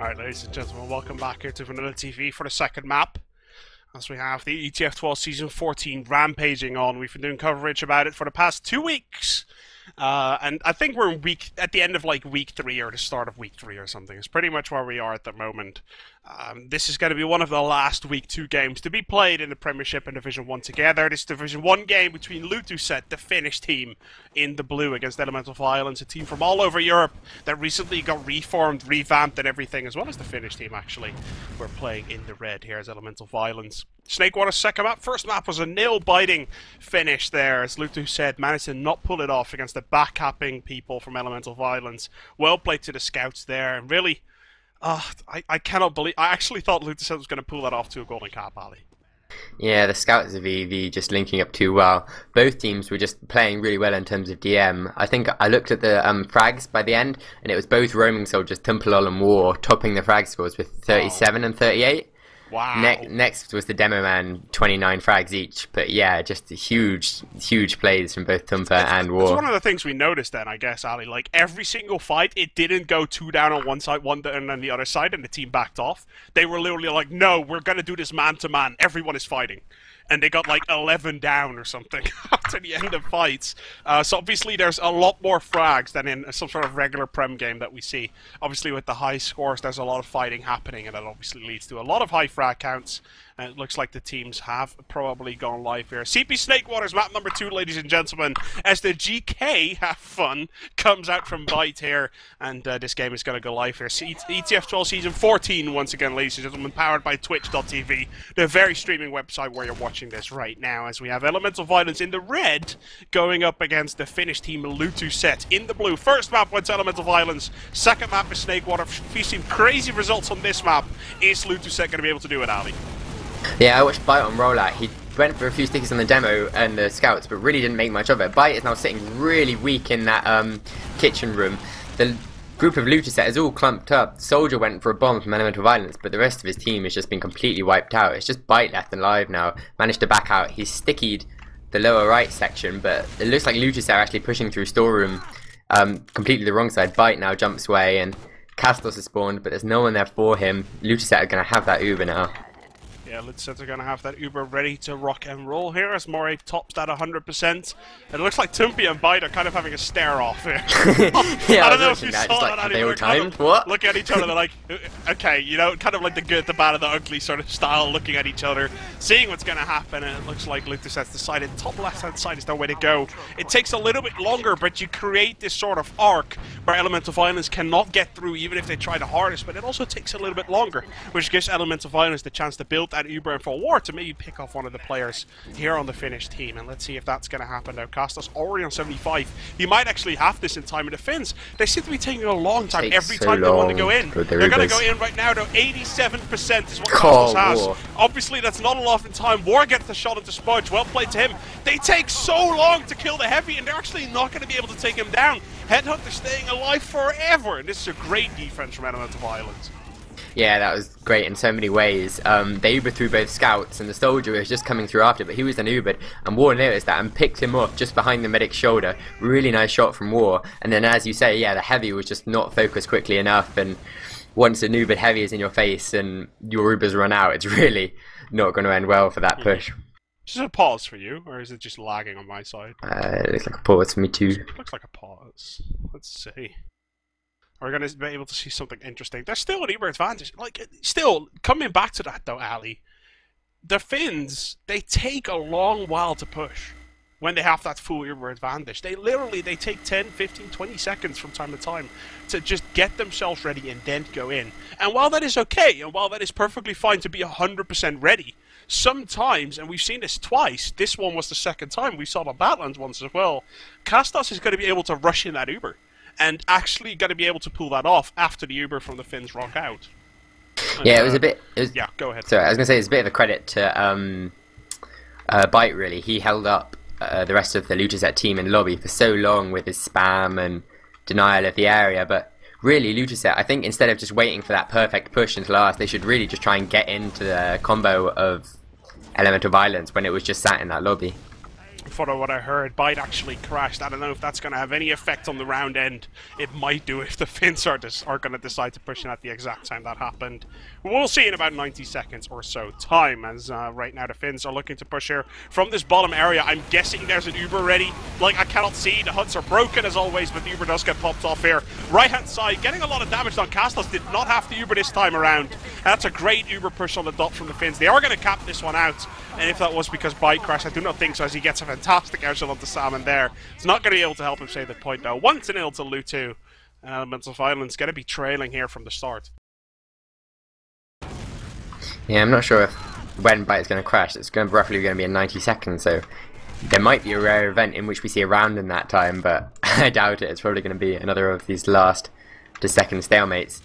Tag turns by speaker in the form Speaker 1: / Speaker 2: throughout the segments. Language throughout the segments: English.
Speaker 1: Alright, ladies and gentlemen, welcome back here to VanillaTV for the second map. As we have the ETF2L Season 14 rampaging on. We've been doing coverage about it for the past 2 weeks. And I think we're at the end of like week 3 or the start of week 3 or something. It's pretty much where we are at the moment. This is going to be one of the last week 2 games to be played in the Premiership and Division 1 together. This Division 1 game between Lutuset, the Finnish team, in the blue against Elemental Violence, a team from all over Europe that recently got reformed, revamped and everything, as well as the Finnish team actually. We're playing in the red here as Elemental Violence. Snakewater's second map. First map was a nail-biting finish there, as Lutuset managed to not pull it off against the back-capping people from Elemental Violence. Well played to the scouts there, and really, I cannot believe... I actually thought Lutuset was going to pull that off to a golden cap, Ali.
Speaker 2: Yeah, the scouts of EV just linking up too well. Both teams were just playing really well in terms of DM. I think I looked at the frags by the end, and it was both roaming soldiers, Tumpelol and War, topping the frag scores with 37 and 38.
Speaker 1: Wow.
Speaker 2: Next was the Demo Man, 29 frags each. But yeah, just huge plays from both Tumper and War.
Speaker 1: It's one of the things we noticed then, I guess, Ali. Like, every single fight, it didn't go 2 down on one side, 1 down on the other side, and the team backed off. They were literally like, no, we're going to do this man-to-man. Everyone is fighting. And they got like 11 down or something after the end of fights. So obviously there's a lot more frags than in some sort of regular Prem game that we see. Obviously with the high scores there's a lot of fighting happening, and that obviously leads to a lot of high frag counts. And it looks like the teams have probably gone live here. CP Snakewater's map number 2, ladies and gentlemen, as the GK Have Fun comes out from Byte here. And this game is going to go live here. ETF2L Season 14, once again, ladies and gentlemen, powered by Twitch.tv, the very streaming website where you're watching this right now, as we have Elemental Violence in the red going up against the Finnish team Lutuset in the blue. First map went to Elemental Violence. Second map is Snakewater. Feasting crazy results on this map. Is Lutuset going to be able to do it, Ali?
Speaker 2: Yeah, I watched Byte on rollout. He went for a few stickies on the demo and the scouts, but really didn't make much of it. Byte is now sitting really weak in that kitchen room. The group of Lutuset is all clumped up. Soldier went for a bomb from Elemental Violence, but the rest of his team has just been completely wiped out. It's just Byte left alive now. Managed to back out. He's stickied the lower right section, but it looks like Lutuset are actually pushing through storeroom completely the wrong side. Byte now jumps away, and Kastos has spawned, but there's no one there for him. Lutuset are going to have that Uber now.
Speaker 1: Yeah, Lutuset are going to have that Uber ready to rock and roll here as Moray tops that 100%. It looks like Tumpy and Byte are kind of having a stare-off here.
Speaker 2: Yeah,
Speaker 1: I don't know if you saw
Speaker 2: like,
Speaker 1: that.
Speaker 2: They were
Speaker 1: kind
Speaker 2: timed? What?
Speaker 1: Look at each other, they're like, okay, you know, kind of like the good, the bad, and the ugly sort of style, looking at each other, seeing what's going to happen, and it looks like Lutuset's decided top left-hand side is the way to go. It takes a little bit longer, but you create this sort of arc where Elemental Violence cannot get through even if they try the hardest, but it also takes a little bit longer, which gives Elemental Violence the chance to build that Uber and for War to maybe pick off one of the players here on the Finnish team. And let's see if that's going to happen now. Kastos already on 75. He might actually have this in time. And the Finns, they seem to be taking a long time every time they want to go in. They're going to go in right now, though. 87% is what Kastos has.
Speaker 2: War.
Speaker 1: Obviously, that's not a lot in time. War gets the shot into Spudge. Well played to him. They take so long to kill the heavy, and they're actually not going to be able to take him down. Headhunker staying alive forever. And this is a great defense from Elemental Violence.
Speaker 2: Yeah, that was great in so many ways. They Ubered through both scouts, and the soldier was just coming through after, but he was then Ubered, and War noticed that and picked him off just behind the medic's shoulder. Really nice shot from War. And then, as you say, yeah, the heavy was just not focused quickly enough, and once an Ubered heavy is in your face and your Ubers run out, it's really not going to end well for that push.
Speaker 1: Is this a pause for you, or is it just lagging on my side?
Speaker 2: It looks like a pause for me too.
Speaker 1: It looks like a pause. Let's see. We're going to be able to see something interesting. There's still an Uber advantage. Like, still, coming back to that though, Ali, the Finns, they take a long while to push when they have that full Uber advantage. They take 10, 15, 20 seconds from time to time to just get themselves ready and then go in. And while that is okay, and while that is perfectly fine to be 100% ready, sometimes, and we've seen this twice, this one was the second time, we saw the Badlands once as well, Kastos is going to be able to rush in that Uber. And actually going to be able to pull that off after the Uber from the Finns rock out. And,
Speaker 2: yeah, it was a bit...
Speaker 1: yeah, go ahead.
Speaker 2: Sorry, I was going to say it's a bit of a credit to Byte, really. He held up the rest of the Lutuset team in lobby for so long with his spam and denial of the area, but really Lutuset, I think instead of just waiting for that perfect push until last, they should really just try and get into the combo of Elemental Violence when it was just sat in that lobby.
Speaker 1: from what I heard, Byte actually crashed. I don't know if that's going to have any effect on the round end. It might do if the Finns are going to decide to push in at the exact time that happened. We'll see in about 90 seconds or so time, as right now the Finns are looking to push here from this bottom area. I'm guessing there's an Uber ready. Like, I cannot see. The huts are broken as always, but the Uber does get popped off here. Right-hand side, getting a lot of damage on. Kastos did not have the Uber this time around. That's a great Uber push on the dot from the Finns. They are going to cap this one out, and if that was because Byte crashed, I do not think so, as he gets a fantastic airshot onto Salmon there. It's not going to be able to help him save the point, though. 1-0 to Lutu. Elements of Violence going to be trailing here from the start.
Speaker 2: Yeah, I'm not sure when Byte is going to crash. It's roughly going to be in 90 seconds, so there might be a rare event in which we see a round in that time, but I doubt it. It's probably going to be another of these last to second stalemates.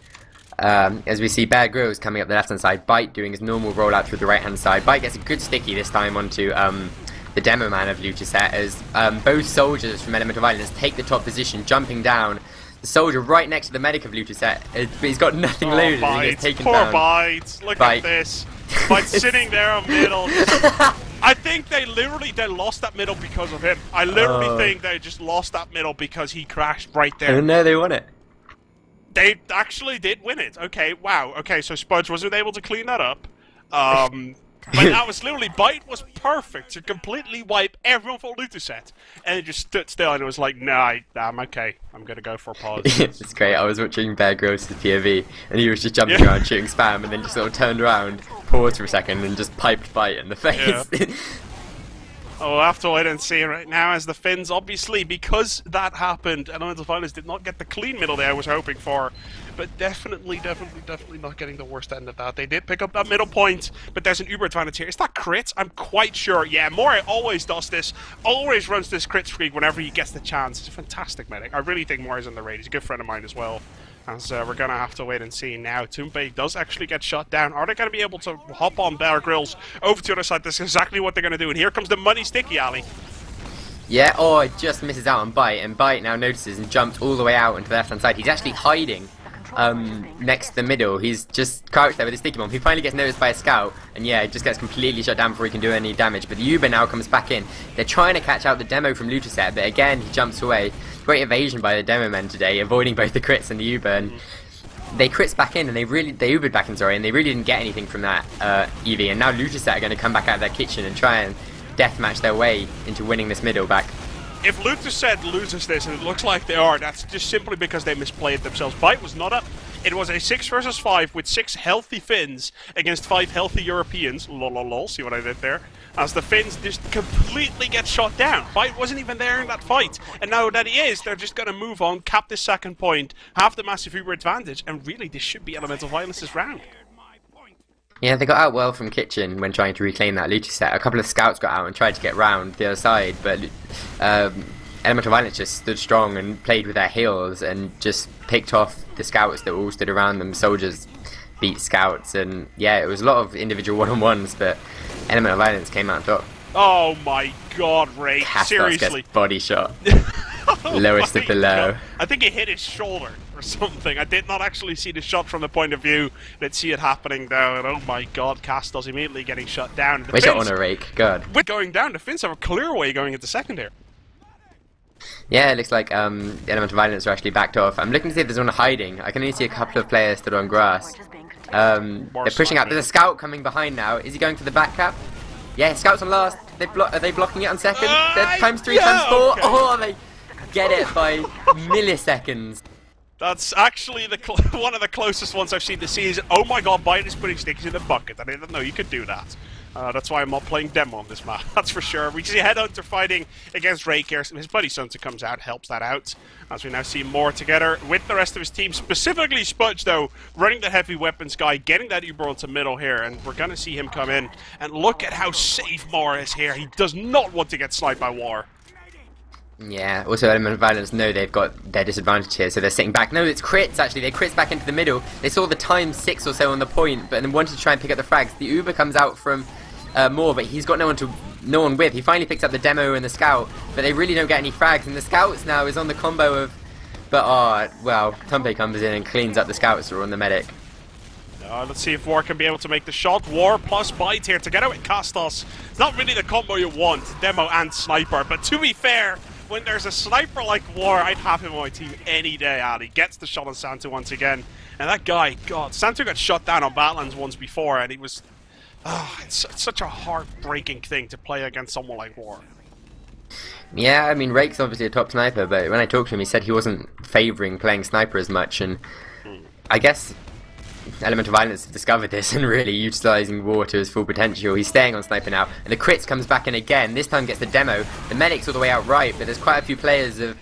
Speaker 2: As we see Bear Grylls coming up the left hand side, Byte doing his normal rollout through the right hand side. Byte gets a good sticky this time onto the demo man of Lutuset, as both soldiers from Element of Violence take the top position, jumping down. The soldier right next to the medic of Lutuset, but he's got nothing loaded and he gets taken down.
Speaker 1: Poor Byte, look at this. Byte sitting there on middle. I think they lost that middle because of him. I literally think they just lost that middle because he crashed right there.
Speaker 2: Oh no, they won it.
Speaker 1: They actually did win it. Okay, wow. Okay, so Spudge wasn't able to clean that up. But that was literally, Byte was perfect to completely wipe everyone for Lutuset. And it just stood still and it was like, nah, I'm okay. I'm going to go for a pause.
Speaker 2: It's great. I was watching Bear Grylls' POV and he was just jumping around shooting spam and then just sort of turned around, paused for a second and just piped Byte in the face.
Speaker 1: Yeah. Oh, we'll have to wait and see right now, as the Finns, obviously, because that happened, Elemental Violence did not get the clean middle there I was hoping for, but definitely not getting the worst end of that. They did pick up that middle point, but there's an Uber advantage here. Is that crit? I'm quite sure. Yeah, Moray always does this, always runs this crit streak whenever he gets the chance. He's a fantastic medic. I really think Moray's on the raid. He's a good friend of mine as well. As we're going to have to wait and see now. Tumpelol does actually get shot down. Are they going to be able to hop on Bear Grylls over to the other side? That's exactly what they're going to do. And here comes the money sticky, Ali.
Speaker 2: Yeah, oh, it just misses out on Byte. And Byte now notices and jumps all the way out into the left-hand side. He's actually hiding next to the middle. He's just crouched there with his sticky bomb. He finally gets noticed by a scout. And yeah, he just gets completely shut down before he can do any damage. But the Uber now comes back in. They're trying to catch out the demo from Lutuset. But again, he jumps away. Great evasion by the demo men today, avoiding both the crits and the Uber, and they crits back in, and they Ubered back in, sorry, and they really didn't get anything from that EV, and now Lutuset are going to come back out of their kitchen and try and deathmatch their way into winning this middle back.
Speaker 1: If Lutuset loses this, and it looks like they are, that's just simply because they misplayed themselves. Byte was not up. It was a 6 versus 5 with 6 healthy Finns against 5 healthy Europeans. Lol, see what I did there? As the Finns just completely get shot down. Byte wasn't even there in that fight. And now that he is, they're just going to move on, cap this second point, have the massive Uber advantage, and really this should be Elemental Violence's round.
Speaker 2: Yeah, they got out well from kitchen when trying to reclaim that Lutuset. A couple of scouts got out and tried to get round the other side, but Elemental Violence just stood strong and played with their heels and just picked off the scouts that all stood around them. Soldiers beat scouts, and yeah, it was a lot of individual one-on-ones, but Elemental Violence came out on top.
Speaker 1: Oh my god, Rake,
Speaker 2: Kastos
Speaker 1: seriously.
Speaker 2: Gets body shot. Lowest of below.
Speaker 1: God. I think he hit his shoulder or something. I did not actually see the shot from the point of view. Let's see it happening though, and oh my god, Kastos immediately getting shut down.
Speaker 2: Where's your on a Rake? God.
Speaker 1: With going down, the Finns have a clear way going into second here.
Speaker 2: Yeah, it looks like Elemental Violence are actually backed off. I'm looking to see if there's one hiding. I can only see a couple of players stood on grass. They're pushing out. There's a scout coming behind now. Is he going for the back cap? Yeah, scouts on last. Are they blocking it on second? Times 3, times 4. Okay. Oh, they get it by milliseconds.
Speaker 1: That's actually one of the closest ones I've seen this season. Oh my god, Byte is putting sticks in the bucket. I didn't know you could do that. That's why I'm not playing demo on this map, that's for sure. We see Headhunker fighting against Rake here. His buddy Santtu comes out, helps that out. As we now see more together with the rest of his team. Specifically Spudge, though, running the heavy weapons guy, getting that Uber onto middle here. And we're going to see him come in. And look at how safe Moore is here. He does not want to get sniped by War.
Speaker 2: Yeah, also Element of Violence know they've got their disadvantage here, so they're sitting back. No, it's crits actually. They crits back into the middle. They saw the time 6 or so on the point, but then wanted to try and pick up the frags. The Uber comes out from Moore, but he's got no one with. He finally picks up the demo and the scout, but they really don't get any frags. And the scouts now is on the combo of, but well, Tumpelol comes in and cleans up the scouts who are on the medic.
Speaker 1: Let's see if War can be able to make the shot. War plus Byte here together with Kastos. It's not really the combo you want, Demo and Sniper, but to be fair, when there's a sniper like War, I'd have him on my team any day, Ali. Gets the shot on Santtu once again. And that guy, God, Santtu got shot down on Battlelands once before, and he was... it's such a heartbreaking thing to play against someone like War.
Speaker 2: Yeah, I mean, Rake's obviously a top sniper, but when I talked to him, he said he wasn't favouring playing sniper as much, and I guess Elemental Violence have discovered this and really utilising War to his full potential. He's staying on sniper now, and the crits comes back in again. This time gets the demo. The medic's all the way out right, but there's quite a few players of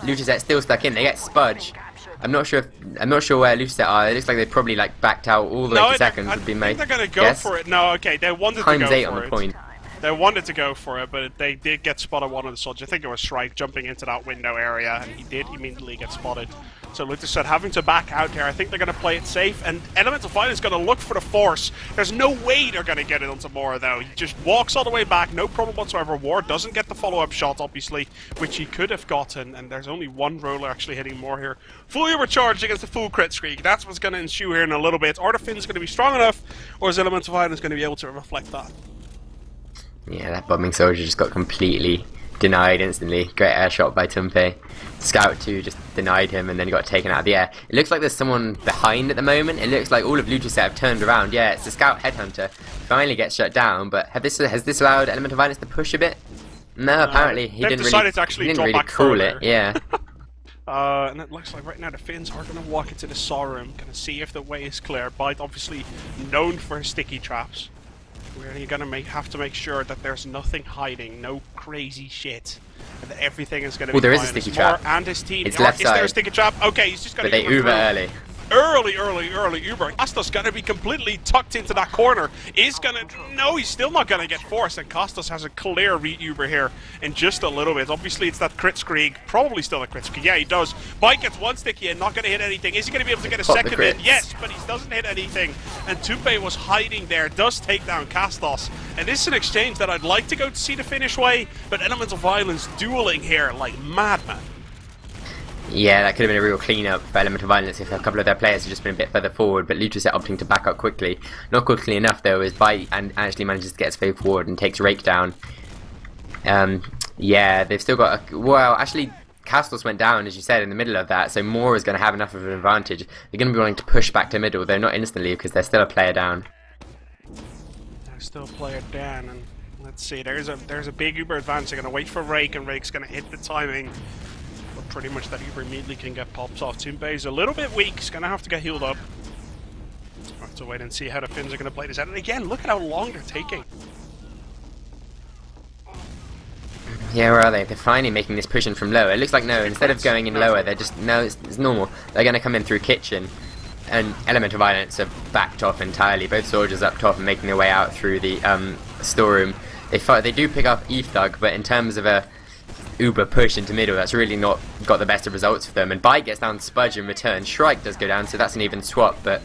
Speaker 2: Lutuset still stuck in. They get Spudge. I'm not sure where Lutuset are. It looks like they probably backed out all the way to seconds have been made.
Speaker 1: I think they're gonna go for it. No, okay, they wanted to go for it.
Speaker 2: ×8 on the point.
Speaker 1: They wanted to go for it, but they did get spotted one of the soldiers. I think it was Shrike jumping into that window area, and he did immediately get spotted. So Lutuset having to back out here. I think they're going to play it safe, and Elemental Violence is going to look for the Force. There's no way they're going to get it onto Mora, though. He just walks all the way back, no problem whatsoever. War doesn't get the follow-up shot, obviously, which he could have gotten, and there's only one roller actually hitting Mora here. Fully recharged against the full crit streak. That's what's going to ensue here in a little bit. Are the Finns going to be strong enough, or is Elemental Violence going to be able to reflect that?
Speaker 2: Yeah, that bombing soldier just got completely denied instantly. Great air shot by Tumpelol. Scout 2 just denied him and then he got taken out of the air. It looks like there's someone behind at the moment. It looks like all of Lutuset have turned around. Yeah, it's the Scout Headhunter. Finally gets shut down, but has this allowed Elemental Violence to push a bit? No, apparently he didn't really,
Speaker 1: to actually
Speaker 2: he didn't really
Speaker 1: back
Speaker 2: call
Speaker 1: further.
Speaker 2: it. Yeah.
Speaker 1: And it looks like right now the Finns are going to walk into the saw room, going to see if the way is clear. Byte obviously known for his sticky traps. Really going to have to make sure that there's nothing hiding, no crazy shit, and that everything is going to be
Speaker 2: there is
Speaker 1: fine.
Speaker 2: a sticky trap.
Speaker 1: And his team.
Speaker 2: It's left side.
Speaker 1: Is there a sticky trap? Okay, he's just going to.
Speaker 2: But they Uber early.
Speaker 1: Early Uber. Kastos gonna be completely tucked into that corner. No, he's still not gonna get forced, and Kastos has a clear re-Uber here in just a little bit. Obviously it's that crit screeg, probably still a crit screeg. Yeah, he does. Byte gets one sticky and not gonna hit anything. Is he gonna be able to get a second in? Yes, but he doesn't hit anything. And Tumpelol was hiding there, does take down Kastos. And this is an exchange that I'd like to go to see the finish way, but Elemental Violence dueling here like madman.
Speaker 2: Yeah, that could have been a real clean-up for Elemental Violence if a couple of their players had just been a bit further forward, but Lutuset opting to back up quickly. Not quickly enough, though, as Byte and actually manages to get his way forward and takes Rake down. Yeah, they've still got well, actually, Kastos went down, as you said, in the middle of that, so Moore is going to have enough of an advantage. They're going to be wanting to push back to middle, though not instantly, because they're still a player down.
Speaker 1: They're still a player down, and let's see, there's a big Uber advance. They're going to wait for Rake, and Rake's going to hit the timing. But pretty much that Uber immediately can get pops off. Tumpelol's a little bit weak. He's going to have to get healed up. We'll have to wait and see how the Finns are going to play this out. And again, look at how long they're taking.
Speaker 2: Yeah, where are they? They're finally making this push in from lower. It looks like no, instead of going in lower, they're just, no, it's normal. They're going to come in through kitchen. And Elemental Violence have backed off entirely. Both soldiers up top and making their way out through the storeroom. They do pick up E-Thug, but in terms of a Uber push into middle, that's really not got the best of results for them. And Byte gets down Spudge in return. Shrike does go down, so that's an even swap. But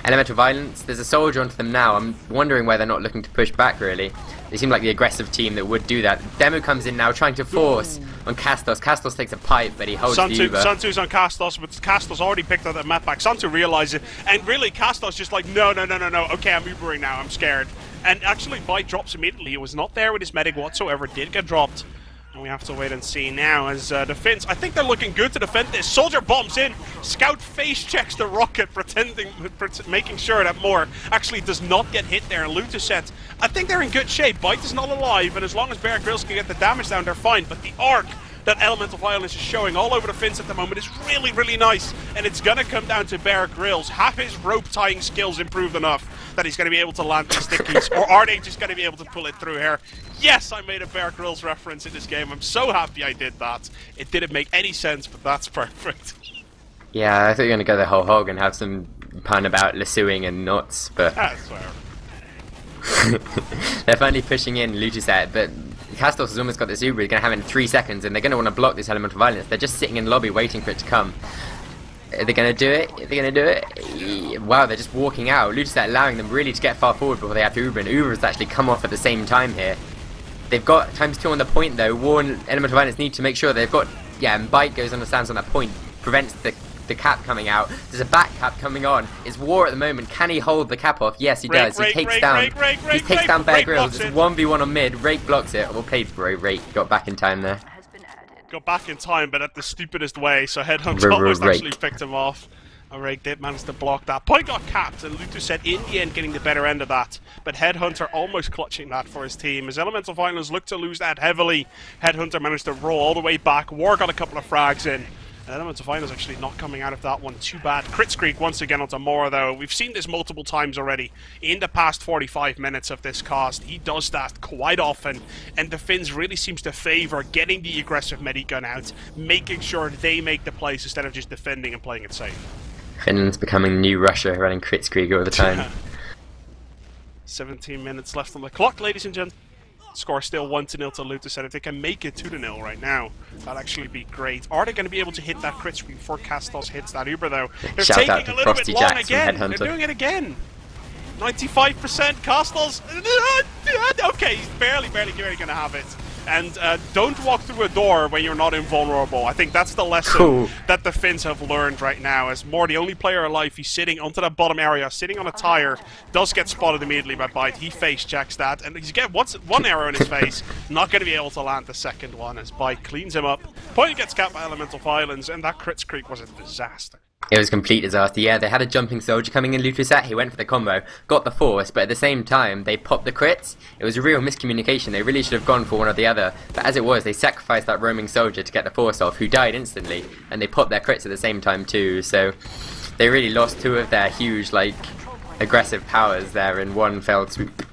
Speaker 2: Elemental Violence, there's a soldier onto them now. I'm wondering why they're not looking to push back, really. They seem like the aggressive team that would do that. Demo comes in now, trying to force on Kastos. Kastos takes a pipe, but he holds the Uber.
Speaker 1: Santtu's on Kastos, but Kastos already picked up that map back. Santtu realizes it, and really Kastos just like, no. Okay, I'm Ubering now, I'm scared. And actually, Byte drops immediately. He was not there with his medic whatsoever, did get dropped. And we have to wait and see now as the Finns, I think they're looking good to defend this. Soldier bombs in, Scout face checks the rocket, making sure that Moore actually does not get hit there. And Lutuset, I think they're in good shape. Byte is not alive, and as long as Bear Grylls can get the damage down, they're fine. But the arc that Elemental Violence is showing all over the Finns at the moment is really, really nice. And it's going to come down to Bear Grylls. Have his rope tying skills improved enough that he's going to be able to land these stickies? Or are they just going to be able to pull it through here? Yes, I made a Bear Grylls reference in this game. I'm so happy I did that. It didn't make any sense, but that's perfect.
Speaker 2: Yeah, I thought you were going to go the whole hog and have some pun about lassoing and knots, but...
Speaker 1: That's fair.
Speaker 2: They're finally pushing in Lutuset, but Kastos has almost got this Uber. He's going to have it in 3 seconds, and they're going to want to block this Elemental Violence. They're just sitting in the lobby waiting for it to come. Are they going to do it? Are they going to do it? Wow, they're just walking out. Lutuset allowing them really to get far forward before they have to Uber, and Uber has actually come off at the same time here. They've got ×2 on the point, though. War and Elemental Violence need to make sure they've got... Yeah, and Byte goes on and stands on that point, prevents the the cap coming out. There's a back cap coming on. It's War at the moment. Can he hold the cap off? Yes, he does. He takes down Bear Grylls. It's 1v1 on mid. Rake blocks it. Well played, bro. Rake got back in time there.
Speaker 1: Got back in time, but at the stupidest way, so Headhunter almost actually picked him off. Rake did manage to block that. Point got capped, and Lutuset in the end getting the better end of that. But Headhunter almost clutching that for his team. As Elemental Finals look to lose that heavily, Headhunter managed to roll all the way back. War got a couple of frags in. And Elemental Finals actually not coming out of that one too bad. Crit Streak once again onto Mora though. We've seen this multiple times already in the past 45 minutes of this cast. He does that quite often, and the Finns really seems to favour getting the aggressive medigun out, making sure they make the plays instead of just defending and playing it safe.
Speaker 2: Finland's becoming new Russia, running Kritzkrieg all the time.
Speaker 1: 17 minutes left on the clock, ladies and gentlemen. Score still 1-0 to Lutuset. If they can make it 2-0 right now, that'd actually be great. Are they going to be able to hit that crit screen before Kastos hits that Uber though? They're
Speaker 2: Shout
Speaker 1: taking a little bit long again. They're doing it again. 95% Kastos. Okay, he's barely going to have it. And don't walk through a door when you're not invulnerable. I think that's the lesson that the Finns have learned right now. As Moore, the only player alive, he's sitting onto that bottom area, sitting on a tire, does get spotted immediately by Byte. He face checks that, and he's get one arrow in his face, not going to be able to land the second one as Byte cleans him up. Point gets capped by Elemental Violence, and that crit streak was a disaster.
Speaker 2: It was a complete disaster. Yeah, they had a jumping soldier coming in Lutuset. He went for the combo, got the force, but at the same time, they popped the crits. It was a real miscommunication. They really should have gone for one or the other. But as it was, they sacrificed that roaming soldier to get the force off, who died instantly, and they popped their crits at the same time too. So they really lost two of their huge, like, aggressive powers there in one fell swoop.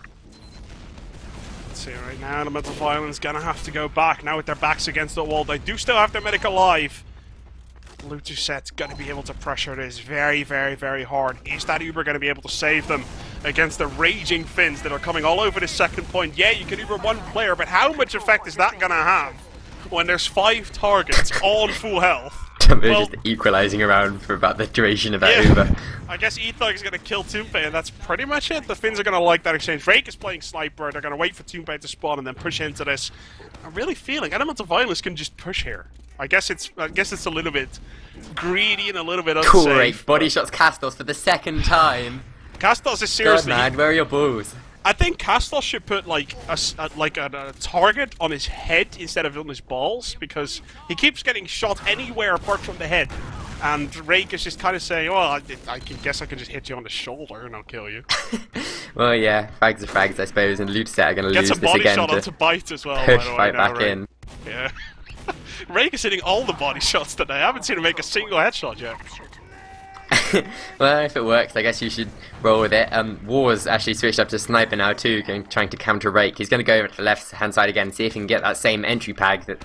Speaker 1: Let's see right now, Elemental Violence gonna have to go back now with their backs against the wall. They do still have their medic alive. Lutuset's going to be able to pressure this very, very, very hard. Is that Uber going to be able to save them against the raging Finns that are coming all over this second point? Yeah, you can Uber one player, but how much effect is that going to have when there's 5 targets all on full health?
Speaker 2: Well, just equalising around for about the duration of that Uber.
Speaker 1: I guess Ethog is going to kill Tumpelol, and that's pretty much it. The Finns are going to like that exchange. Rake is playing Sniper. They're going to wait for Tumpelol to spawn and then push into this. I'm really feeling Elemental Violence can just push here. I guess it's a little bit greedy and a little bit unsafe.
Speaker 2: Cool, Rake. Body shots Kastos for the second time.
Speaker 1: Kastos is seriously...
Speaker 2: God, man, where are your balls?
Speaker 1: I think Kastos should put like a target on his head instead of on his balls, because he keeps getting shot anywhere apart from the head. And Rake is just kind of saying, well, I guess I can just hit you on the shoulder and I'll kill you.
Speaker 2: Well, yeah, frags are frags, I suppose, and Lutuset are going to lose this again.
Speaker 1: Gets a body shot onto Byte as well.
Speaker 2: Push Byte back in.
Speaker 1: Yeah. Rake is hitting all the body shots today. I haven't seen him make a single headshot yet.
Speaker 2: Well, if it works, I guess you should roll with it. War's actually switched up to Sniper now too, trying to counter Rake. He's going to go over to the left hand side again, see if he can get that same entry frag that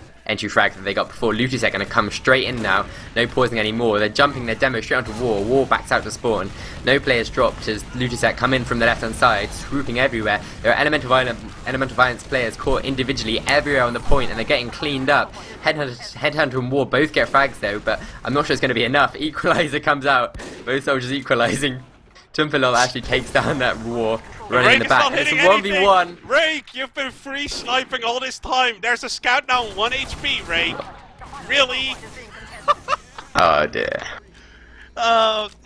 Speaker 2: they got before. Lutuset going to come straight in now, no pausing anymore. They're jumping their demo straight onto War. War backs out to spawn. No players dropped as Lutuset come in from the left hand side, swooping everywhere. There are Elemental Violence players caught individually everywhere on the point, and they're getting cleaned up. Headhunter and War both get frags though, but I'm not sure it's going to be enough. Equalizer comes out, both soldiers equalizing. Tumpelol actually takes down that War, running in the back. It's a 1v1.
Speaker 1: Rake, you've been free sniping all this time. There's a scout down 1 HP, Rake. Really?
Speaker 2: Oh dear.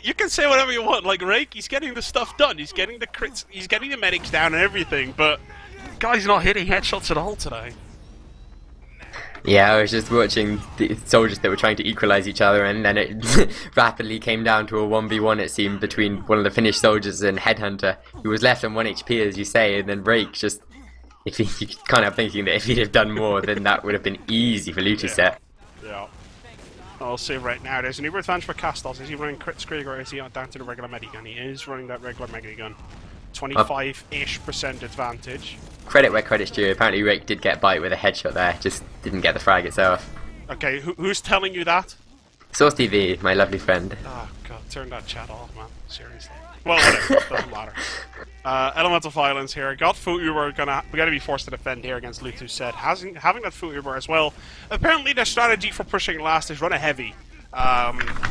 Speaker 1: You can say whatever you want. Like Rake, he's getting the stuff done. He's getting the crits. He's getting the medics down and everything. But guy's not hitting headshots at all today.
Speaker 2: Yeah, I was just watching the soldiers that were trying to equalise each other, and then it rapidly came down to a 1v1, it seemed, between one of the Finnish soldiers and Headhunter, who was left on 1 HP, as you say, and then Rake just... you can't help thinking that if he'd have done more, then that would have been easy for Lutuset.
Speaker 1: Yeah. I'll see right now, there's an Uber advantage for Kastos. Is he running Crit Skrig or is he down to the regular medigun? He is running that regular medigun. 25-ish% advantage.
Speaker 2: Credit where credit's due. Apparently Rake did get Byte with a headshot there, just didn't get the frag itself.
Speaker 1: Okay, who's telling you that?
Speaker 2: Source TV, my lovely friend.
Speaker 1: Oh god, turn that chat off, man. Seriously. Well, whatever, doesn't matter. Elemental Violence here. Got foot Uber, we gotta be forced to defend here against Lutuset. Having that foot Uber as well. Apparently their strategy for pushing last is run a heavy.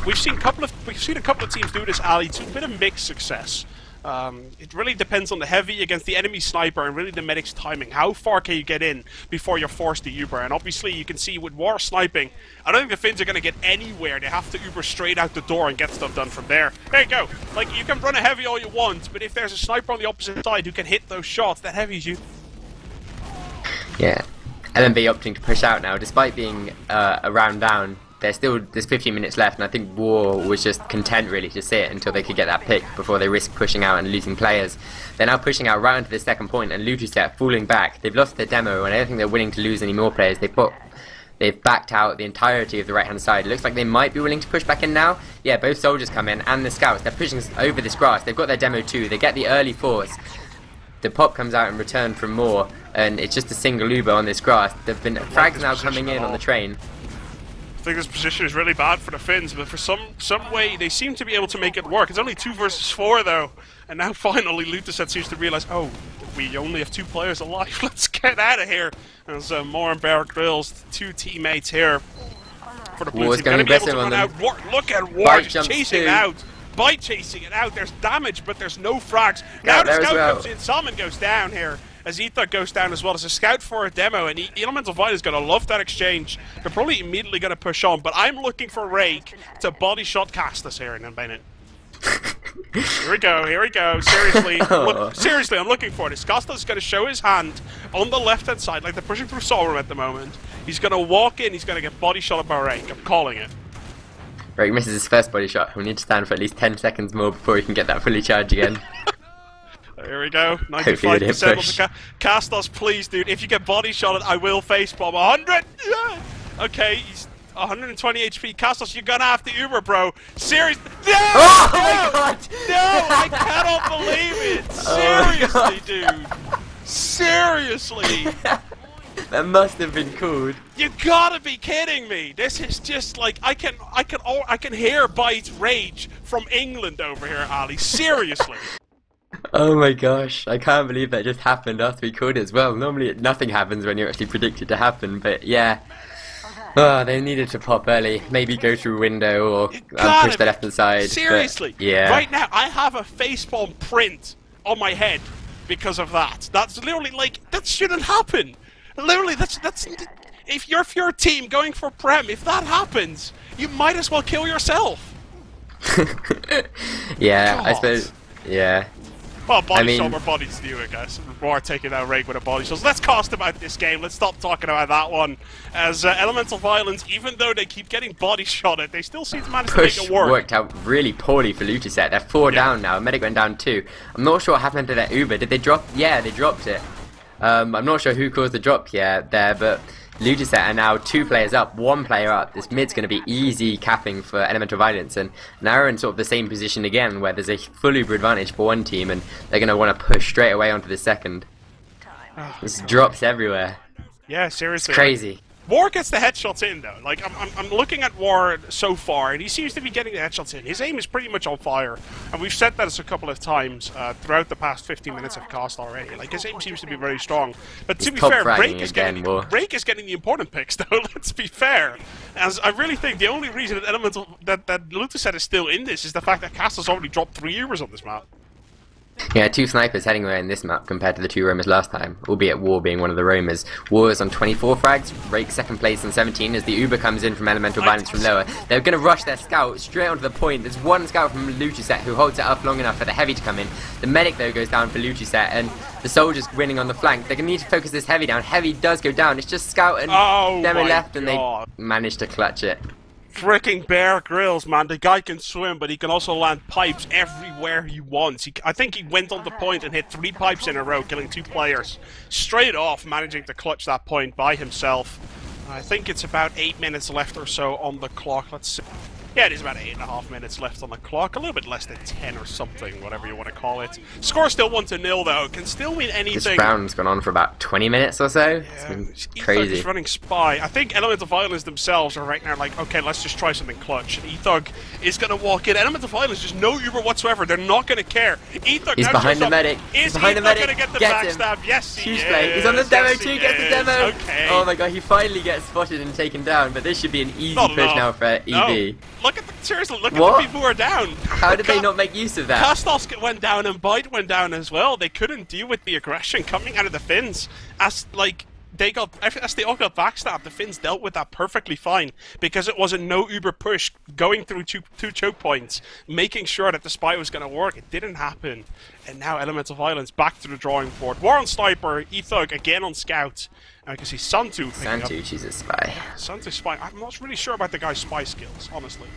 Speaker 1: We've seen a couple of teams do this, Ali, to a bit of mixed success. It really depends on the heavy against the enemy sniper and really the medic's timing. How far can you get in before you're forced to Uber? And obviously you can see with War sniping, I don't think the Finns are going to get anywhere. They have to Uber straight out the door and get stuff done from there. There you go. Like, you can run a heavy all you want, but if there's a sniper on the opposite side who can hit those shots, that heavy's you.
Speaker 2: Yeah. LMB opting to push out now, despite being a round down. There's 15 minutes left, and I think War was just content really to sit until they could get that pick before they risk pushing out and losing players. They're now pushing out right into the second point, and Lutuset falling back. They've lost their demo, and I don't think they're willing to lose any more players. They've backed out the entirety of the right-hand side. It looks like they might be willing to push back in now. Yeah, both soldiers come in, and the scouts. They're pushing over this grass. They've got their demo too. They get the early force. The pop comes out in return from Moore, and it's just a single Uber on this grass. There've been frags now coming in on the train.
Speaker 1: I think this position is really bad for the Finns, but for some way they seem to be able to make it work. It's only 2 versus 4 though, and now finally Lutuset seems to realise, oh, we only have 2 players alive. Let's get out of here. There's Moore and Bear Grylls, 2 teammates here for the blue team. Gonna be able to run out. Look at War just chasing out. Byte chasing it out. There's damage, but there's no frags. Now the scout comes in. Salmon goes down here. As Ether goes down as well. As a scout for a demo, and Elemental Vine is going to love that exchange. They're probably immediately going to push on, but I'm looking for Rake to body shot Kastos here in a minute. Here we go. Seriously, seriously, I'm looking for this. Kastos is going to show his hand on the left-hand side, like they're pushing through Solroom at the moment. He's going to walk in, he's going to get body shot by Rake. I'm calling it.
Speaker 2: Rake misses his first body shot. We need to stand for at least 10 seconds more before he can get that fully charged again.
Speaker 1: Here we go, 95% of the Kastos, please, dude. If you get body shotted, I will facepalm. 100! Yeah. Okay, he's 120 HP. Kastos, you're gonna have to Uber, bro. Seriously? No!
Speaker 2: Oh my god!
Speaker 1: No, I cannot believe it! Seriously, dude. Seriously.
Speaker 2: That must have been cool.
Speaker 1: You gotta be kidding me! This is just like I can hear Byte's rage from England over here, Ali. Seriously.
Speaker 2: Oh my gosh, I can't believe that just happened after we called it as well. Normally nothing happens when you're actually predicted to happen, but yeah. Oh, they needed to pop early. Maybe go through window or push the left hand side.
Speaker 1: Seriously,
Speaker 2: yeah.
Speaker 1: Right now I have a facepalm print on my head because of that. That's literally like, that shouldn't happen. Literally, that's if you're for your team going for Prem, if that happens, you might as well kill yourself.
Speaker 2: Yeah,
Speaker 1: God.
Speaker 2: I suppose, yeah.
Speaker 1: Well, body shot or bodies new, I guess. War taking out Rake with a body shot. So let's cast about this game. Let's stop talking about that one. As Elemental Violence, even though they keep getting body shotted, they still seem to manage to make it work.
Speaker 2: Worked out really poorly for Lutuset. They're 4 down now. Medic went down 2. I'm not sure what happened to that Uber. Did they drop? Yeah, they dropped it. I'm not sure who caused the drop there, but Lutuset are now 2 players up, 1 player up. This mid's going to be easy capping for Elemental Violence, and now we're in sort of the same position again, where there's a full Uber advantage for one team, and they're going to want to push straight away onto the second. There's drops everywhere.
Speaker 1: Yeah, seriously.
Speaker 2: It's crazy.
Speaker 1: War gets the headshots in though. Like I'm looking at War so far, and he seems to be getting the headshots in. His aim is pretty much on fire, and we've said that a couple of times throughout the past 15 minutes of cast already. Like his aim seems to be very strong. But to be fair, Rake is getting the important picks though. Let's be fair. As I really think the only reason that that Lutuset is still in this is the fact that Kastos already dropped 3 Ubers on this map.
Speaker 2: Yeah, 2 snipers heading away in this map compared to the 2 roamers last time, albeit War being one of the roamers. War is on 24 frags, Rake 2nd place on 17 as the Uber comes in from Elemental Violence from lower. They're going to rush their scout straight onto the point. There's 1 scout from Lutuset who holds it up long enough for the heavy to come in. The medic though goes down for Lutuset, and the soldiers winning on the flank. They're going to need to focus this heavy down. Heavy does go down. It's just scout and demo left, and they manage to clutch it.
Speaker 1: Freaking Bear Grylls, man. The guy can swim, but he can also land pipes everywhere he wants. I think he went on the point and hit 3 pipes in a row, killing 2 players. Straight off, managing to clutch that point by himself. I think it's about 8 minutes left or so on the clock. Let's see. Yeah, it is about 8.5 minutes left on the clock. A little bit less than 10 or something, whatever you want to call it. Score still 1-0 though. Can still win anything.
Speaker 2: This round's gone on for about 20 minutes or so.
Speaker 1: Yeah,
Speaker 2: it's been crazy.
Speaker 1: He's running Spy. I think Elemental Violence themselves are right now like, okay, let's just try something clutch. And Ethug is going to walk in. Elemental Violence, just no Uber whatsoever. They're not going to care. Ethug
Speaker 2: he's behind the medic.
Speaker 1: Is
Speaker 2: behind the medic.
Speaker 1: Going to get the
Speaker 2: Gets
Speaker 1: backstab?
Speaker 2: him.
Speaker 1: Yes, he
Speaker 2: Huge
Speaker 1: is.
Speaker 2: play. He's on the demo too. Gets the demo.
Speaker 1: Okay.
Speaker 2: Oh my god, he finally gets spotted and taken down. But this should be an easy push now for EV.
Speaker 1: No. look at the seriously. Look at
Speaker 2: What?
Speaker 1: the people who are down.
Speaker 2: How did they not make use of that?
Speaker 1: Kastos went down and Byte went down as well. They couldn't deal with the aggression coming out of the Finns. As they all got backstabbed, the Finns dealt with that perfectly fine because it was a no Uber push going through two choke points, making sure that the spy was going to work. It didn't happen, and now Elemental Violence back to the drawing board. War on Sniper, E-Thug again on Scout. And I can see Santtu.
Speaker 2: Santtu, she's a spy.
Speaker 1: Santtu spy. I'm not really sure about the guy's spy skills, honestly.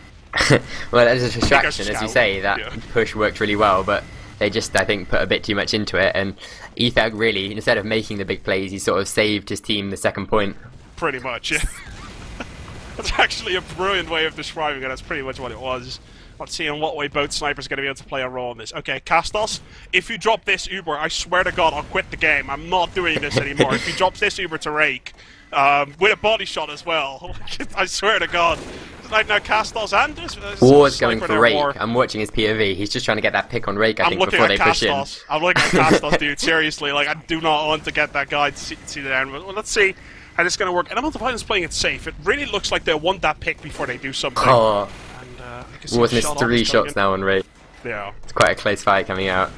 Speaker 2: Well, as a distraction, as you say, that
Speaker 1: yeah.
Speaker 2: push worked really well, but they just, I think, put a bit too much into it, and E-Thug really, instead of making the big plays, he sort of saved his team the second point.
Speaker 1: Pretty much, yeah. That's actually a brilliant way of describing it. That's pretty much what it was. Let's see in what way both snipers are going to be able to play a role in this. Okay, Kastos, if you drop this Uber, I swear to God, I'll quit the game. I'm not doing this anymore. If he drops this Uber to Rake, with a body shot as well, I swear to God. Like now, Kastos and
Speaker 2: War's going for Rake.
Speaker 1: War.
Speaker 2: I'm watching his POV. He's just trying to get that pick on Rake, I think, before they push in.
Speaker 1: I'm looking at Kastos, dude. Seriously, like, I do not want to get that guy to see the end. Well, let's see how this is going to work. Elemental Violence playing it safe. It really looks like they want that pick before they do something.
Speaker 2: Oh.
Speaker 1: War's
Speaker 2: missed 3 shots now on Rake.
Speaker 1: Yeah.
Speaker 2: It's quite a close fight coming out.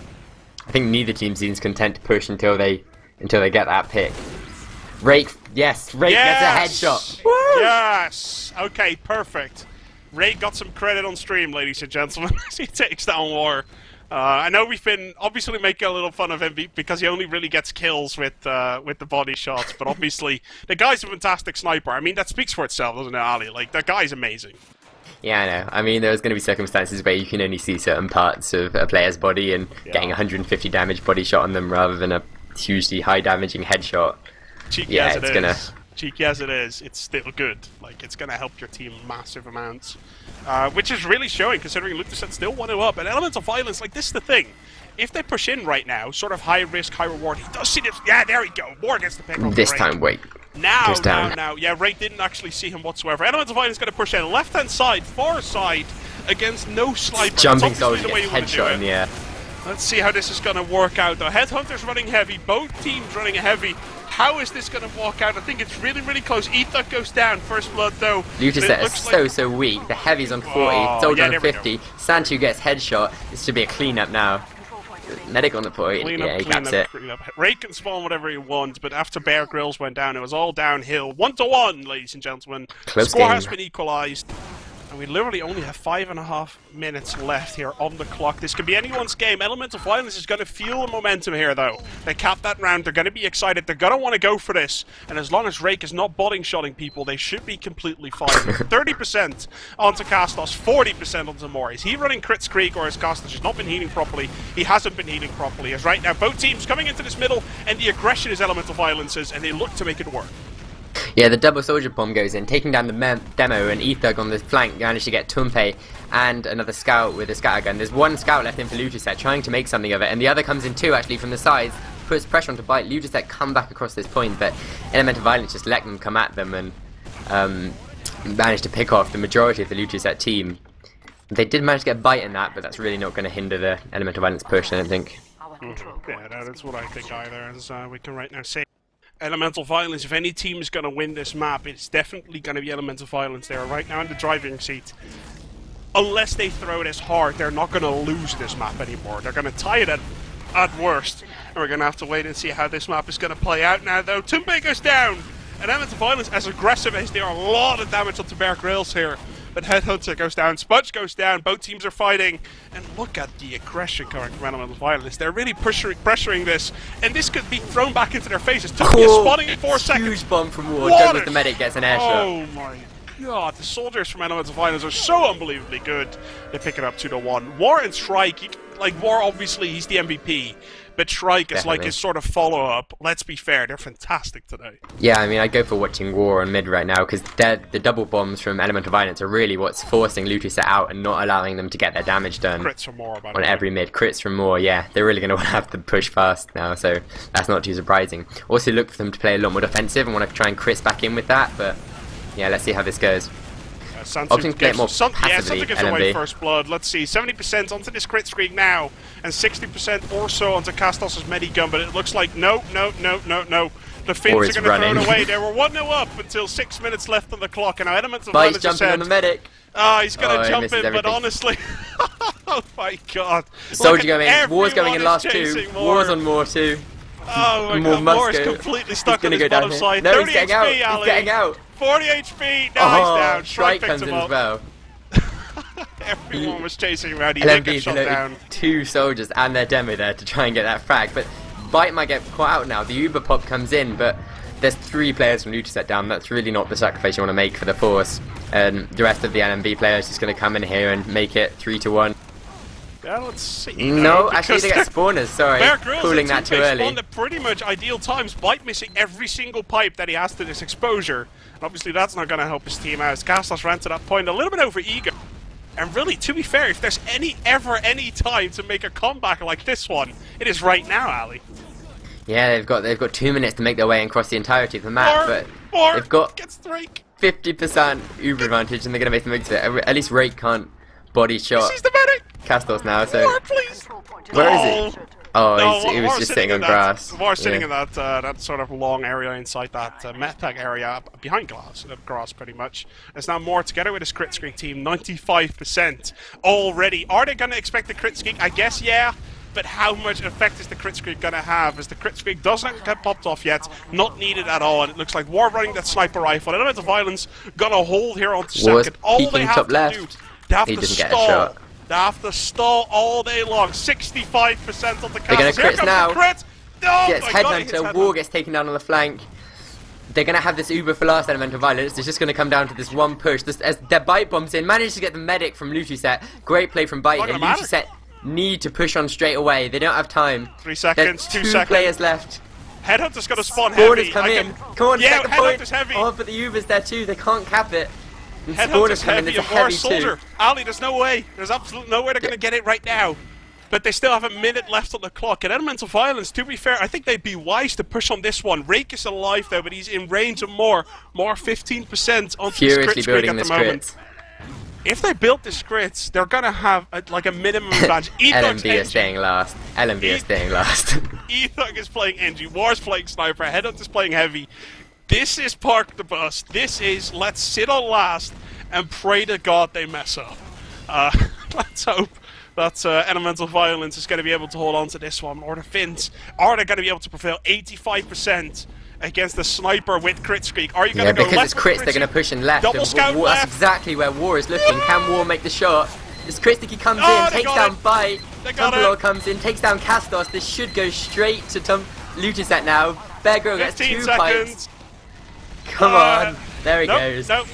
Speaker 2: I think neither team seems content to push until they get that pick. Rake, yes, Rake gets a headshot. Woo!
Speaker 1: Yes. Okay, perfect. Rake got some credit on stream, ladies and gentlemen, as he takes down War. I know we've been obviously making a little fun of him because he only really gets kills with the body shots, but obviously the guy's a fantastic sniper. I mean, that speaks for itself, doesn't it, Ali? Like, that guy's amazing.
Speaker 2: Yeah, I know. I mean, there's going to be circumstances where you can only see certain parts of a player's body, and getting 150 damage body shot on them rather than a hugely high damaging headshot.
Speaker 1: Cheeky as it is. Cheeky as it is, it's still good. Like, it's going to help your team massive amounts. Which is really showing, considering Lutuset still 1-0 up. And Elements of Violence, like, this is the thing. If they push in right now, sort of high risk, high reward, he does see this. Yeah, there we go. War gets the pick off
Speaker 2: this
Speaker 1: Rake.
Speaker 2: time, wait.
Speaker 1: Now. Yeah, Rake didn't actually see him whatsoever. Elements of Violence going to push in. Left-hand side, far side, against no sniper.
Speaker 2: Jumping soldier gets headshot in the air.
Speaker 1: Let's see how this is going to work out, though. Headhunter's running heavy. Both teams running heavy. How is this going to walk out? I think it's really, really close. E-Thug goes down. First blood, though.
Speaker 2: Lutuset is so weak. The heavy's on 40. Soldier on 50. Santtu gets headshot. This should be a clean-up now. Medic on the point. He gets it.
Speaker 1: Rake can spawn whatever he wants, but after Bear Grylls went down, it was all downhill. 1-1, ladies and gentlemen.
Speaker 2: Close
Speaker 1: Score
Speaker 2: game.
Speaker 1: has been equalised. And we literally only have 5.5 minutes left here on the clock. This could be anyone's game. Elemental Violence is going to feel the momentum here, though. They capped that round. They're going to be excited. They're going to want to go for this. And as long as Rake is not botting shotting people, they should be completely fine. 30% onto Kastos, 40% onto Moore. Is he running Crit Creek, or is Kastos just not been healing properly? He hasn't been healing properly. As right now, both teams coming into this middle, and the aggression is Elemental Violence's, and they look to make it work.
Speaker 2: Yeah, the double soldier bomb goes in, taking down the demo, and E-Thug on the flank managed to get Tumpe and another scout with a scatter gun. There's one scout left in for Lutuset, trying to make something of it, and the other comes in too, actually, from the sides, puts pressure onto Byte. Lutuset come back across this point, but Elemental Violence just let them come at them and managed to pick off the majority of the Lutuset team. They did manage to get Byte in that, but that's really not going to hinder the Elemental Violence push, I don't think.
Speaker 1: Yeah, that's what I think either, as we can right now say. Elemental Violence, if any team is going to win this map, it's definitely going to be Elemental Violence. They are right now in the driving seat. Unless they throw this hard, they're not going to lose this map anymore. They're going to tie it at worst. And we're going to have to wait and see how this map is going to play out now, though. Tumpe goes down! And Elemental Violence, as aggressive as they are, a lot of damage onto Bear Grylls here. But Headhunter goes down, Spudge goes down, both teams are fighting, and look at the aggression coming from Elemental Violence. They're really pressuring this, and this could be thrown back into their faces. Took me a spawning in 4 seconds.
Speaker 2: Huge bomb from War, just with the medic gets an air shot.
Speaker 1: Oh my God, the soldiers from Elemental Violence are so unbelievably good. They pick it up 2-1. War and Shrike, like War obviously he's the MVP, but Shrike is like his sort of follow-up. Let's be fair, they're fantastic today.
Speaker 2: Yeah, I mean, I'd go for watching War on mid right now, because the double bombs from Elemental Violence are really what's forcing Lutuset out and not allowing them to get their damage done.
Speaker 1: Crits from War,
Speaker 2: on every mid. Crits from War, yeah. They're really going to want to have to push fast now, so that's not too surprising. Also look for them to play a lot more defensive and want to try and crits back in with that, but yeah, let's see how this goes.
Speaker 1: Santtu gets away first blood. Let's see, 70% onto this crit streak now, and 60% or so onto Kastos' medigun, but it looks like no. The Finns are going to throw it away. They were 1-0 up until 6 minutes left on the clock, and now Elemental Violence
Speaker 2: jumping on the medic.
Speaker 1: Oh, he's gonna
Speaker 2: he
Speaker 1: jump
Speaker 2: misses
Speaker 1: in, but
Speaker 2: everything.
Speaker 1: honestly, oh my god!
Speaker 2: Soldier
Speaker 1: Look at
Speaker 2: going, War's going in
Speaker 1: everyone
Speaker 2: last
Speaker 1: is
Speaker 2: 2.
Speaker 1: chasing
Speaker 2: War's
Speaker 1: Moore.
Speaker 2: on Moore too.
Speaker 1: Oh my
Speaker 2: Moore
Speaker 1: god,
Speaker 2: must
Speaker 1: Moore is
Speaker 2: go.
Speaker 1: completely stuck on
Speaker 2: He's
Speaker 1: his
Speaker 2: gonna go
Speaker 1: bottom
Speaker 2: down
Speaker 1: side.
Speaker 2: here. No,
Speaker 1: 30
Speaker 2: he's getting
Speaker 1: HP,
Speaker 2: out.
Speaker 1: Ali.
Speaker 2: He's getting out.
Speaker 1: 40 HP. Now he's down.
Speaker 2: Shrike
Speaker 1: Shrike
Speaker 2: comes
Speaker 1: picked
Speaker 2: in
Speaker 1: him
Speaker 2: as
Speaker 1: up.
Speaker 2: well.
Speaker 1: Everyone was chasing around. He did get
Speaker 2: LMB
Speaker 1: shot down.
Speaker 2: 2 soldiers and their demo there to try and get that frag, but Byte might get caught out now. The Uber pop comes in, but there's 3 players from Lutuset down. That's really not the sacrifice you want to make for the force. And the rest of the LMB players just going to come in here and make it 3-1.
Speaker 1: Yeah, let's see.
Speaker 2: No, actually they get spawners, sorry. Cooling that too early.
Speaker 1: Spawned at pretty much ideal times. Byte missing every single pipe that he has to this exposure. And obviously that's not going to help his team out. Kastos ran to that point a little bit over ego. And really, to be fair, if there's ever any time to make a comeback like this one, it is right now, Ali.
Speaker 2: Yeah, they've got 2 minutes to make their way and cross the entirety of the map, but they've got 50% Uber advantage, and they're going to make the most of it. At least Rake can't body shot
Speaker 1: He's the medic.
Speaker 2: Kastos now, so...
Speaker 1: Moore, please.
Speaker 2: Where is he? Oh,
Speaker 1: No,
Speaker 2: he was just sitting on grass.
Speaker 1: Moore sitting in that that sort of long area inside that Map2 area behind grass pretty much. There's now Moore together with his crit streak team, 95% already. Are they going to expect the crit streak? I guess yeah. But how much effect is the crit streak going to have? As the crit streak doesn't get popped off yet, not needed at all, and it looks like War running that sniper rifle. Element of Violence gonna hold here on second. All they have to do, they have to stall. They have to stall all day long. 65% of the
Speaker 2: They're gonna crit now.
Speaker 1: Crit. Oh
Speaker 2: Gets
Speaker 1: my God,
Speaker 2: Headhunter, War gets taken down on the flank. They're going to have this Uber for last Elemental Violence. It's just going to come down to this one push. As their Byte bombs in, managed to get the medic from Lutuset. Great play from Byte here. Lutuset need to push on straight away. They don't have time.
Speaker 1: 3 seconds,
Speaker 2: There's
Speaker 1: 2 seconds.
Speaker 2: 2 players left.
Speaker 1: Headhunter's going to spawn
Speaker 2: Spawners
Speaker 1: heavy.
Speaker 2: come in. Come on,
Speaker 1: yeah,
Speaker 2: second point.
Speaker 1: Headhunter's heavy.
Speaker 2: Oh, but the Uber's there too. They can't cap it. And
Speaker 1: Headhunter's
Speaker 2: Spawners come in.
Speaker 1: heavy
Speaker 2: There's a
Speaker 1: and more
Speaker 2: heavy
Speaker 1: soldier.
Speaker 2: too.
Speaker 1: Ali, there's no way. There's absolutely no way they're going to get it right now. But they still have a minute left on the clock. And Elemental Violence, to be fair, I think they'd be wise to push on this one. Rake is alive though, but he's in range of more 15% on his crit streak at the moment. If they build the crits, they're gonna have like a minimum advantage.
Speaker 2: LMB is staying last. LMB is staying last.
Speaker 1: Ethug is playing NG, War's playing Sniper, Headhunter is playing Heavy. This is Park the Bus. This is let's sit on last and pray to God they mess up. Let's hope that Elemental Violence is going to be able to hold on to this one, or the Finns. Are they going to be able to prevail 85% against the Sniper with crit streak? Are you going to go
Speaker 2: because
Speaker 1: left?
Speaker 2: It's crits, they're going to push in left.
Speaker 1: Double scout left.
Speaker 2: That's exactly where War is looking. Can War make the shot? This crit sticky comes in, takes down Byte. Tumpelol comes in, takes down Kastos. This should go straight to Lutuset now. Bear Girl gets 2 pipes. Come on. There he goes.
Speaker 1: No,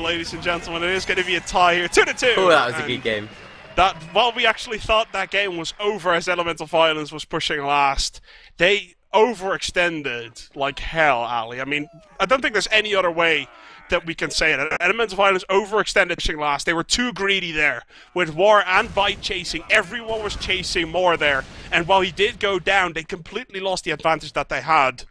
Speaker 1: ladies and gentlemen. It is going to be a tie here. 2-2.
Speaker 2: Oh, that was a good game.
Speaker 1: While we actually thought that game was over as Elemental Violence was pushing last, they overextended like hell, Ali. I mean, I don't think there's any other way that we can say it. Elemental Violence overextended pushing last. They were too greedy there. With War and Byte chasing, everyone was chasing more there. And while he did go down, they completely lost the advantage that they had.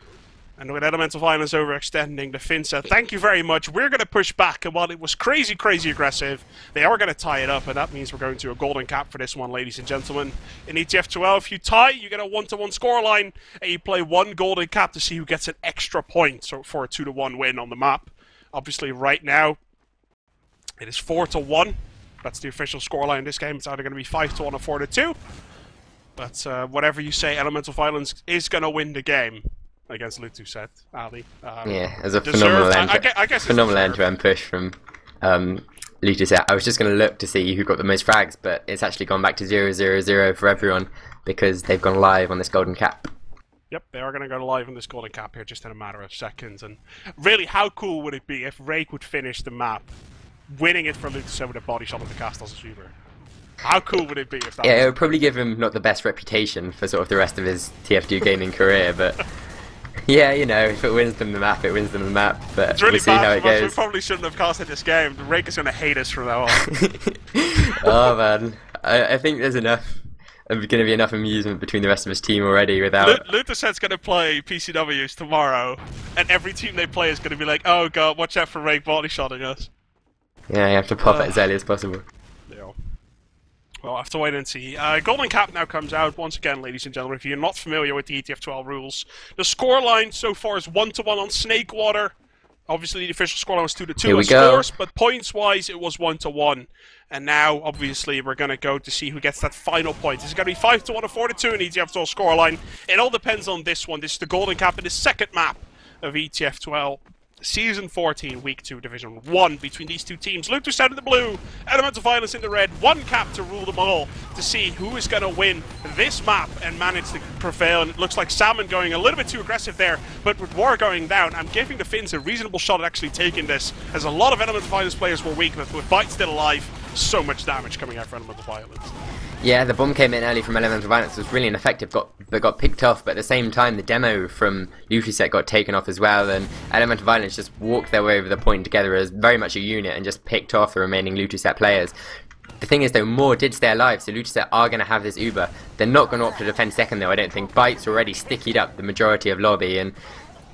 Speaker 1: And with Elemental Violence overextending, the Finn said, thank you very much, we're going to push back. And while it was crazy aggressive, they are going to tie it up. And that means we're going to a golden cap for this one, ladies and gentlemen. In ETF2L, if you tie, you get a 1-1 scoreline. And you play 1 golden cap to see who gets an extra point for a 2-1 win on the map. Obviously, right now, it is 4-1. That's the official scoreline in this game. It's either going to be 5-1 or 4-2. But whatever you say, Elemental Violence is going to win the game against Lutuset, Ali.
Speaker 2: Yeah, as a phenomenal end-to-end push from Lutuset. I was just going to look to see who got the most frags, but it's actually gone back to 0-0-0 for everyone because they've gone live on this golden cap.
Speaker 1: Yep, they are going to go live on this golden cap here just in a matter of seconds. And really, how cool would it be if Rake would finish the map, winning it for Lutuset with a body shot with the Kastos receiver? How cool would it be if that
Speaker 2: it would probably give him not the best reputation for sort of the rest of his TF2 gaming career, but yeah, you know, if it wins them the map, it wins them the map, but
Speaker 1: it's really
Speaker 2: we'll see how it goes.
Speaker 1: We probably shouldn't have casted this game. Rake is going to hate us from now on.
Speaker 2: Oh man, I think there's enough. There's going to be enough amusement between the rest of his team already without...
Speaker 1: Lutuset's going to play PCWs tomorrow, and every team they play is going to be like, oh god, watch out for Rake body shotting us.
Speaker 2: Yeah, you have to pop it as early as possible.
Speaker 1: Yeah. Well, I have to wait and see. Golden Cap now comes out. Once again, ladies and gentlemen, if you're not familiar with the ETF2L rules, the scoreline so far is 1-1 on Snakewater. Obviously, the official scoreline was 2-2
Speaker 2: Here we
Speaker 1: as
Speaker 2: go.
Speaker 1: scores, but points-wise, it was 1-1. And now, obviously, we're going to go to see who gets that final point. Is it going to be 5-1 or 4-2 in ETF2L scoreline? It all depends on this one. This is the golden cap in the second map of ETF2L. Season 14, Week 2, Division 1 between these two teams. Lutuset in the blue, Elemental Violence in the red. One cap to rule them all to see who is going to win this map and manage to prevail. And it looks like Salmon going a little bit too aggressive there, but with War going down, I'm giving the Finns a reasonable shot at actually taking this, as a lot of Elemental Violence players were weak, but with Byte still alive, so much damage coming out for Elemental Violence.
Speaker 2: Yeah, the bomb came in early from Elemental Violence, was really ineffective, but got picked off, but at the same time the demo from Lutuset got taken off as well, and Elemental Violence just walked their way over the point together as very much a unit and just picked off the remaining Lutuset players. The thing is though, Moore did stay alive, so Lutuset are going to have this Uber. They're not going to opt to defend second though, I don't think. Byte's already stickied up the majority of lobby, and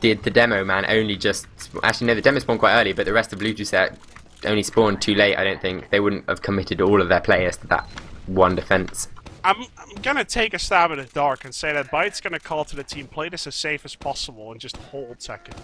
Speaker 2: the demo man only just... Actually no, the demo spawned quite early, but the rest of Lutuset only spawned too late, I don't think. They wouldn't have committed all of their players to that one defense.
Speaker 1: I'm gonna take a stab in the dark and say that Byte's gonna call to the team, play this as safe as possible and just hold second.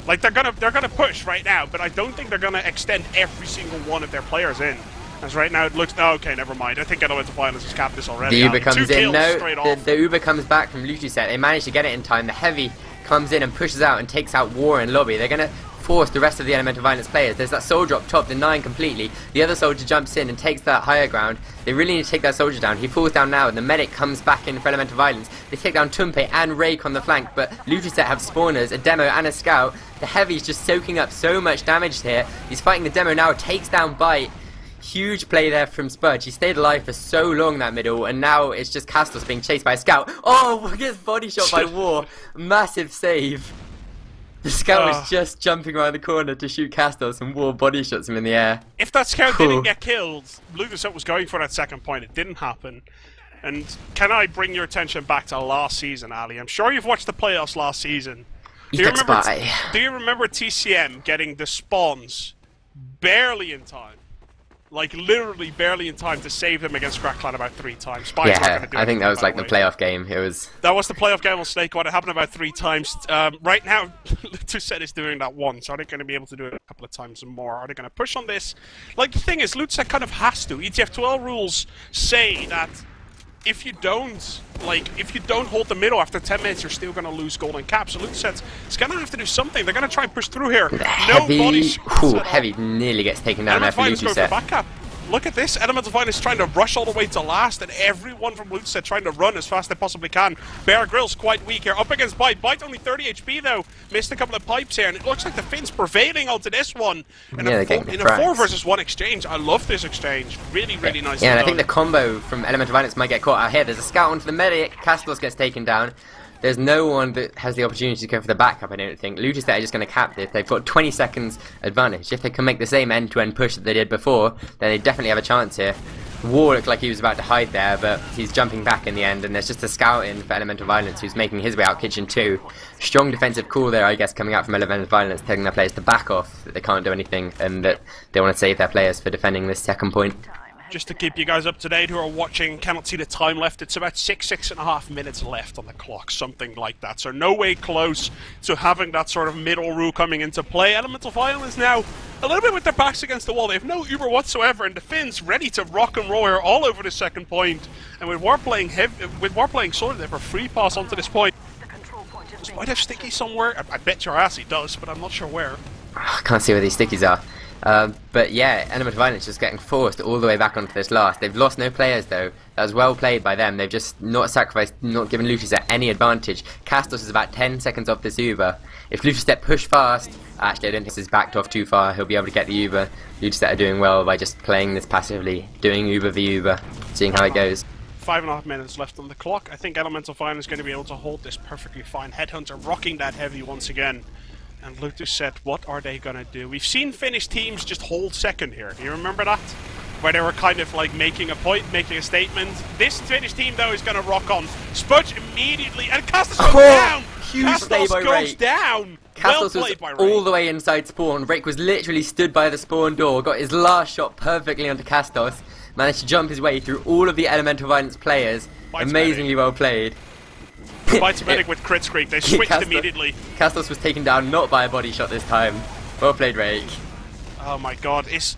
Speaker 1: Like they're gonna push right now, but I don't think they're gonna extend every single one of their players in. As right now it looks... Oh, okay, never mind. I think Elemental Violence has capped this already.
Speaker 2: The Uber comes in. No,
Speaker 1: the
Speaker 2: Uber comes back from Lutuset. They managed to get it in time. The Heavy comes in and pushes out and takes out War in lobby. They're gonna force the rest of the Elemental Violence players. There's that soldier up top denying completely. The other soldier jumps in and takes that higher ground. They really need to take that soldier down. He falls down now and the medic comes back in for Elemental Violence. They take down Tumpe and Rake on the flank, but Lutuset have spawners, a demo and a scout. The Heavy's just soaking up so much damage here. He's fighting the demo now, takes down Byte. Huge play there from Spudge. He stayed alive for so long that middle, and now it's just Kastos being chased by a scout. Oh, gets body shot by War. Massive save. The scout was just jumping around the corner to shoot Kastos, and War body shots him in the air.
Speaker 1: If that scout didn't get killed, Lutuset was going for that second point. It didn't happen. And can I bring your attention back to last season, Ali? I'm sure you've watched the playoffs last season. Do you remember TCM getting the spawns barely in time? Like, literally barely in time to save them against Crackline about 3 times.
Speaker 2: Yeah, I think that was like the playoff game. It was...
Speaker 1: That was the playoff game on Snakewater. It happened about 3 times. Right now, Lutuset is doing that once. Are they going to be able to do it a couple of times more? Are they going to push on this? Like, the thing is, Lutuset kind of has to. ETF2L rules say that if you don't hold the middle after 10 minutes, you're still going to lose golden cap. So Lutuset is going to have to do something. They're going to try and push through here.
Speaker 2: Heavy nearly gets taken down there for Lutuset.
Speaker 1: Look at this. Elemental Violence trying to rush all the way to last, and everyone from Lutuset trying to run as fast as they possibly can. Bear Grylls quite weak here. Up against Byte. Byte only 30 HP though. Missed a couple of pipes here, and it looks like the Finns prevailing onto this one. In a 4 versus 1 exchange. I love this exchange. Really, really nice.
Speaker 2: Yeah, and I think the combo from Elemental Violence might get caught out here. There's a scout onto the medic. Kastos gets taken down. There's no one that has the opportunity to go for the backup, I don't think. Lutuset are just going to cap this. They've got 20 seconds advantage. If they can make the same end-to-end push that they did before, then they definitely have a chance here. War looked like he was about to hide there, but he's jumping back in the end, and there's just a scout in for Elemental Violence who's making his way out kitchen too. Strong defensive call there, I guess, coming out from Elemental Violence, telling their players to back off, that they can't do anything, and that they want to save their players for defending this second point.
Speaker 1: Just to keep you guys up to date who are watching, cannot see the time left, it's about 6.5 minutes left on the clock, something like that. So no way close to having that sort of middle rule coming into play. Elemental Violence now a little bit with their backs against the wall. They have no Uber whatsoever, and the Finns ready to rock and roll here all over the second point. And with War playing Sword, they have a free pass onto this point. Does Byte have sticky somewhere? I bet your ass he does, but I'm not sure where.
Speaker 2: I can't see where these stickies are. But yeah, Elemental Violence just getting forced all the way back onto this last. They've lost no players though. That was well played by them. They've just not sacrificed, not given Lutuset any advantage. Kastos is about 10 seconds off this Uber. If Lutuset push fast, actually I don't think this is backed off too far, he'll be able to get the Uber. Lutuset are doing well by just playing this passively, doing Uber v Uber, seeing how it goes.
Speaker 1: 5.5 minutes left on the clock. I think Elemental Violence is going to be able to hold this perfectly fine. Headhunter rocking that heavy once again. And Lutuset, what are they gonna do? We've seen Finnish teams just hold second here. Do you remember that? Where they were kind of like making a point, making a statement. This Finnish team though is gonna rock on. Spudge immediately, and Kastos goes down!
Speaker 2: Huge play by Rake.
Speaker 1: Down!
Speaker 2: Kastos was all the way inside spawn. Rake was literally stood by the spawn door, got his last shot perfectly onto Kastos, managed to jump his way through all of the Elemental Violence players. Amazingly well played.
Speaker 1: the Byte medic with crit streak. They switched immediately.
Speaker 2: Kastos was taken down not by a body shot this time. Well played, Rake.
Speaker 1: Oh my god, is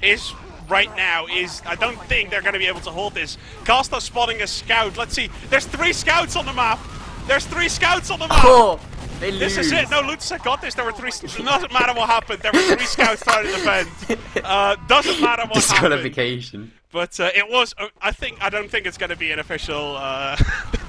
Speaker 1: right now I don't think they're going to be able to hold this. Kastos spotting a scout. Let's see. There's 3 scouts on the map. There's 3 scouts on the map.
Speaker 2: Oh, they lose.
Speaker 1: This is it. No, Lutuset got this. There were 3. Doesn't matter what happened. There were 3 scouts trying to defend. Doesn't matter what
Speaker 2: Disqualification.
Speaker 1: happened. But it was. I don't think it's going to be an official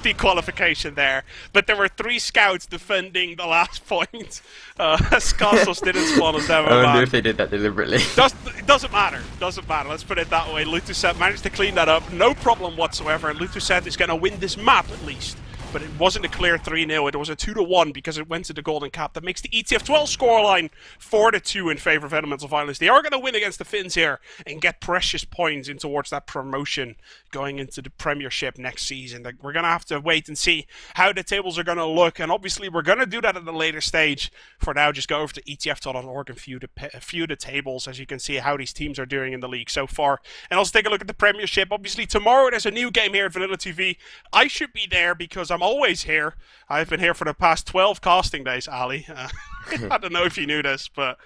Speaker 1: dequalification there. But there were 3 scouts defending the last point. Kastos didn't spawn as demo.
Speaker 2: I wonder if they did that deliberately.
Speaker 1: It doesn't matter. Doesn't matter. Let's put it that way. Lutuset managed to clean that up. No problem whatsoever. And Lutuset is going to win this map at least. But it wasn't a clear 3-0, it was a 2-1 because it went to the golden cap. That makes the ETF2L scoreline 4-2 in favour of Elemental Violence. They are going to win against the Finns here and get precious points in towards that promotion going into the Premiership next season. We're going to have to wait and see how the tables are going to look, and obviously we're going to do that at a later stage. For now, just go over to etf.org and view the tables, as you can see how these teams are doing in the league so far. And also take a look at the Premiership. Obviously tomorrow there's a new game here at VanillaTV. I should be there because I'm always here. I've been here for the past 12 casting days, Ali. I don't know if you knew this, but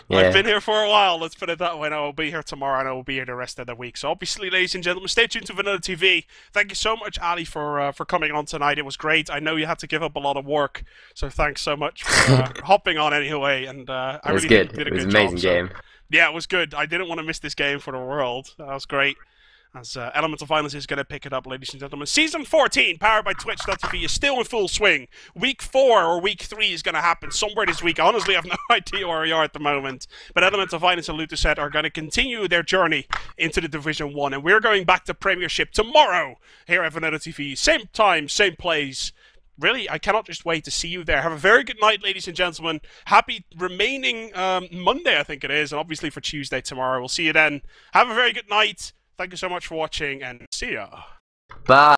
Speaker 1: yeah. I've been here for a while, let's put it that way. And I will be here tomorrow and I will be here the rest of the week. So obviously, ladies and gentlemen, stay tuned to VanillaTV. Thank you so much, Ali, for coming on tonight. It was great. I know you had to give up a lot of work, so thanks so much for hopping on anyway. And I really
Speaker 2: good.
Speaker 1: Did a
Speaker 2: it was
Speaker 1: good
Speaker 2: an amazing
Speaker 1: job,
Speaker 2: game.
Speaker 1: So, yeah, it was good. I didn't want to miss this game for the world. That was great. As Elemental Violence is going to pick it up, ladies and gentlemen. Season 14, powered by Twitch.tv, is still in full swing. Week 4 or Week 3 is going to happen somewhere this week. Honestly, I have no idea where we are at the moment. But Elemental Violence and Lutuset are going to continue their journey into the Division 1. And we're going back to Premiership tomorrow here at VanillaTV. Same time, same place. Really, I cannot just wait to see you there. Have a very good night, ladies and gentlemen. Happy remaining Monday, I think it is. And obviously for Tuesday tomorrow. We'll see you then. Have a very good night. Thank you so much for watching, and see ya.
Speaker 2: Bye.